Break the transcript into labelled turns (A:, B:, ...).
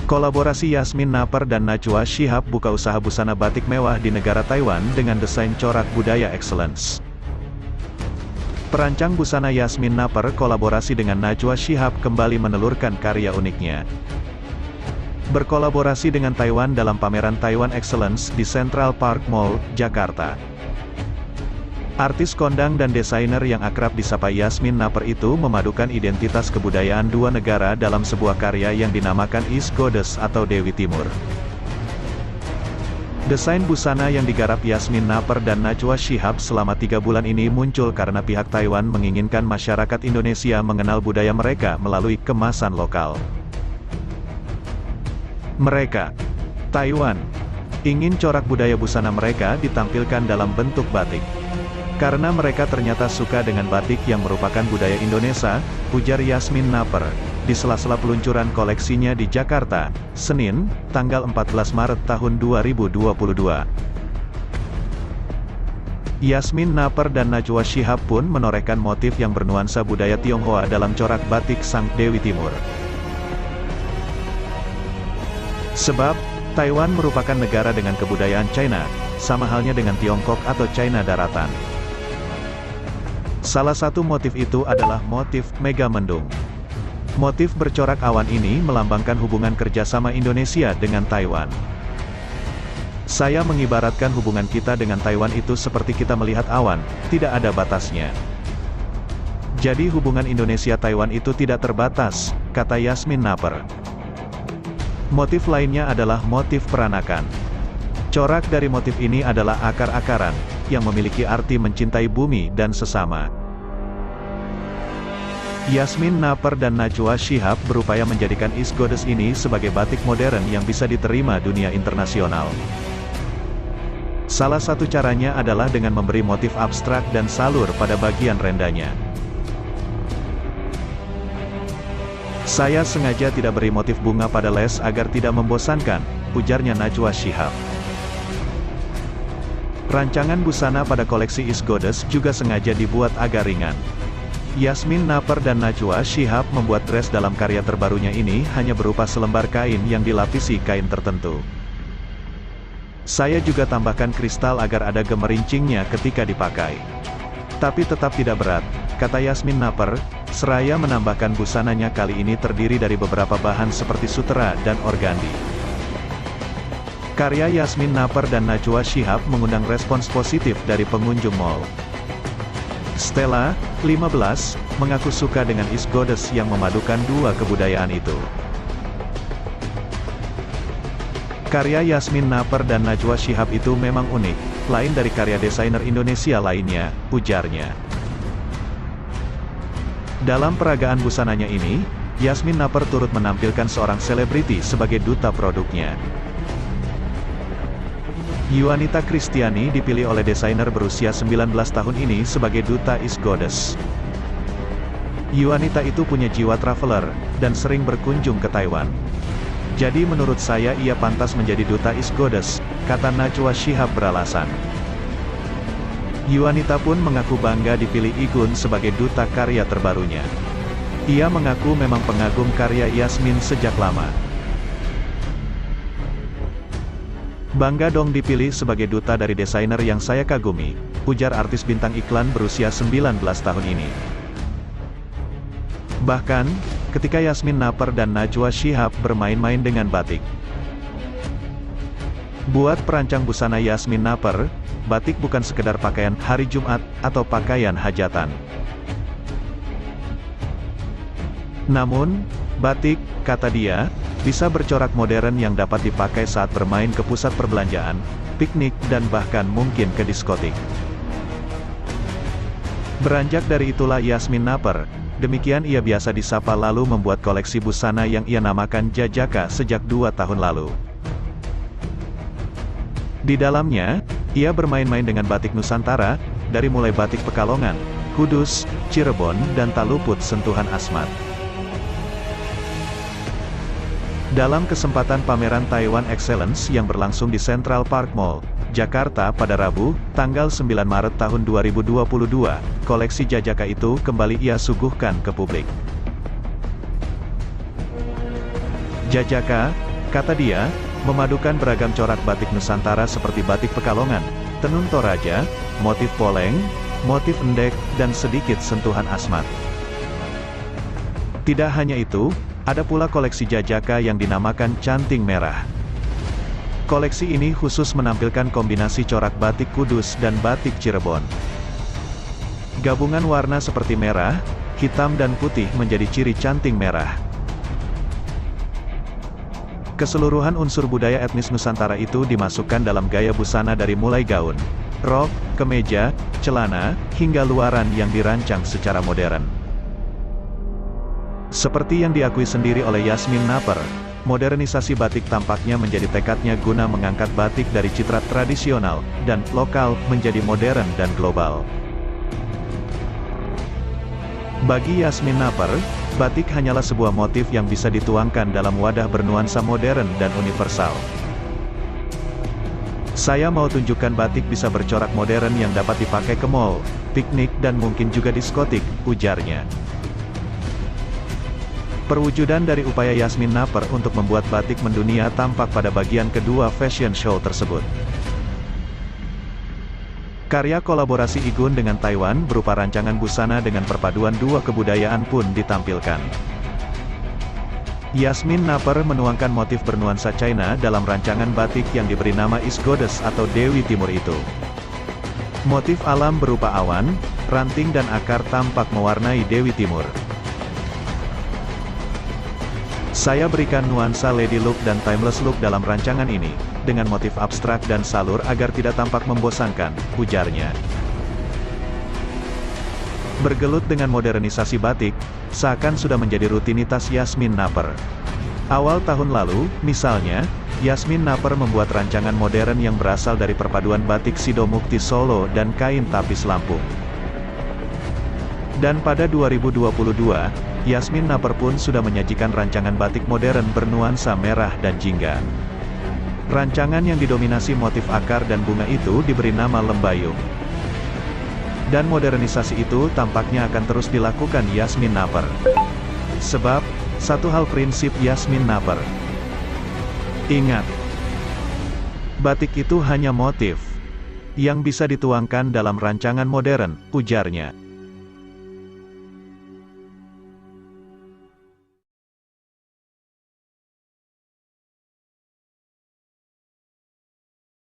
A: Kolaborasi Yasmin Naper dan Najwa Shihab buka usaha busana batik mewah di negara Taiwan dengan desain corak budaya excellence. Perancang busana Yasmin Naper kolaborasi dengan Najwa Shihab kembali menelurkan karya uniknya. Berkolaborasi dengan Taiwan dalam pameran Taiwan Excellence di Central Park Mall, Jakarta. Artis kondang dan desainer yang akrab disapa Yasmin Naper itu memadukan identitas kebudayaan dua negara dalam sebuah karya yang dinamakan East Goddess atau Dewi Timur. Desain busana yang digarap Yasmin Naper dan Najwa Shihab selama 3 bulan ini muncul karena pihak Taiwan menginginkan masyarakat Indonesia mengenal budaya mereka melalui kemasan lokal. Mereka, Taiwan, ingin corak budaya busana mereka ditampilkan dalam bentuk batik. Karena mereka ternyata suka dengan batik yang merupakan budaya Indonesia, ujar Yasmin Naper, di sela-sela peluncuran koleksinya di Jakarta, Senin, tanggal 14 Maret tahun 2022. Yasmin Naper dan Najwa Shihab pun menorehkan motif yang bernuansa budaya Tionghoa dalam corak batik Sang Dewi Timur. Sebab, Taiwan merupakan negara dengan kebudayaan China, sama halnya dengan Tiongkok atau China daratan. Salah satu motif itu adalah motif Megamendung. Motif bercorak awan ini melambangkan hubungan kerjasama Indonesia dengan Taiwan. Saya mengibaratkan hubungan kita dengan Taiwan itu seperti kita melihat awan, tidak ada batasnya. Jadi hubungan Indonesia-Taiwan itu tidak terbatas, kata Yasmin Naper. Motif lainnya adalah motif peranakan. Corak dari motif ini adalah akar-akaran, yang memiliki arti mencintai bumi dan sesama. Yasmin Naper dan Najwa Shihab berupaya menjadikan East Goddess ini sebagai batik modern yang bisa diterima dunia internasional. Salah satu caranya adalah dengan memberi motif abstrak dan salur pada bagian rendanya. Saya sengaja tidak beri motif bunga pada les agar tidak membosankan, ujarnya Najwa Shihab. Rancangan busana pada koleksi East Goddess juga sengaja dibuat agak ringan. Yasmin Naper dan Najwa Shihab membuat dress dalam karya terbarunya ini hanya berupa selembar kain yang dilapisi kain tertentu. Saya juga tambahkan kristal agar ada gemerincingnya ketika dipakai. Tapi tetap tidak berat, kata Yasmin Naper, seraya menambahkan busananya kali ini terdiri dari beberapa bahan seperti sutera dan organdi. Karya Yasmin Naper dan Najwa Shihab mengundang respons positif dari pengunjung mall. Stella, 15, mengaku suka dengan East Goddess yang memadukan dua kebudayaan itu. Karya Yasmin Naper dan Najwa Shihab itu memang unik, lain dari karya desainer Indonesia lainnya, ujarnya. Dalam peragaan busananya ini, Yasmin Naper turut menampilkan seorang selebriti sebagai duta produknya. Yuanita Kristiani dipilih oleh desainer berusia 19 tahun ini sebagai duta East Goddess. Yuanita itu punya jiwa traveler, dan sering berkunjung ke Taiwan. Jadi menurut saya ia pantas menjadi duta East Goddess, kata Najwa Shihab beralasan. Yuanita pun mengaku bangga dipilih Igun sebagai duta karya terbarunya. Ia mengaku memang pengagum karya Yasmin sejak lama. Bangga dong dipilih sebagai duta dari desainer yang saya kagumi, ujar artis bintang iklan berusia 19 tahun ini. Bahkan, ketika Yasmin Naper dan Najwa Shihab bermain-main dengan batik. Buat perancang busana Yasmin Naper, batik bukan sekedar pakaian hari Jumat atau pakaian hajatan. Namun, batik, kata dia, bisa bercorak modern yang dapat dipakai saat bermain ke pusat perbelanjaan, piknik dan bahkan mungkin ke diskotik. Beranjak dari itulah Yasmin Naper, demikian ia biasa disapa lalu membuat koleksi busana yang ia namakan Jajaka sejak 2 tahun lalu. Di dalamnya, ia bermain-main dengan batik Nusantara, dari mulai batik Pekalongan, Kudus, Cirebon dan tak luput sentuhan Asmat. Dalam kesempatan pameran Taiwan Excellence yang berlangsung di Central Park Mall, Jakarta pada Rabu, tanggal 9 Maret tahun 2022, koleksi Jajaka itu kembali ia suguhkan ke publik. Jajaka, Kata dia, memadukan beragam corak batik Nusantara seperti batik Pekalongan, tenun Toraja, motif poleng, motif endek, dan sedikit sentuhan asmat. Tidak hanya itu, ada pula koleksi jajaka yang dinamakan Canting Merah. Koleksi ini khusus menampilkan kombinasi corak batik Kudus dan batik Cirebon. Gabungan warna seperti merah, hitam dan putih menjadi ciri Canting Merah. Keseluruhan unsur budaya etnis Nusantara itu dimasukkan dalam gaya busana dari mulai gaun, rok, kemeja, celana, hingga luaran yang dirancang secara modern. Seperti yang diakui sendiri oleh Yasmin Naper, modernisasi batik tampaknya menjadi tekadnya guna mengangkat batik dari citra tradisional dan lokal menjadi modern dan global. Bagi Yasmin Naper, batik hanyalah sebuah motif yang bisa dituangkan dalam wadah bernuansa modern dan universal. Saya mau tunjukkan batik bisa bercorak modern yang dapat dipakai ke mall, piknik dan mungkin juga diskotik, ujarnya. Perwujudan dari upaya Yasmin Naper untuk membuat batik mendunia tampak pada bagian kedua fashion show tersebut. Karya kolaborasi Igun dengan Taiwan berupa rancangan busana dengan perpaduan dua kebudayaan pun ditampilkan. Yasmin Naper menuangkan motif bernuansa China dalam rancangan batik yang diberi nama East Goddess atau Dewi Timur itu. Motif alam berupa awan, ranting dan akar tampak mewarnai Dewi Timur. Saya berikan nuansa lady look dan timeless look dalam rancangan ini, dengan motif abstrak dan salur agar tidak tampak membosankan, ujarnya. Bergelut dengan modernisasi batik, seakan sudah menjadi rutinitas Yasmin Naper. Awal tahun lalu, misalnya, Yasmin Naper membuat rancangan modern yang berasal dari perpaduan batik Sidomukti Solo dan kain tapis Lampung. Dan pada 2022, Yasmin Naper pun sudah menyajikan rancangan batik modern bernuansa merah dan jingga. Rancangan yang didominasi motif akar dan bunga itu diberi nama Lembayung. Dan modernisasi itu tampaknya akan terus dilakukan Yasmin Naper. Sebab, satu hal prinsip Yasmin Naper. Ingat, batik itu hanya motif yang bisa dituangkan dalam rancangan modern, ujarnya.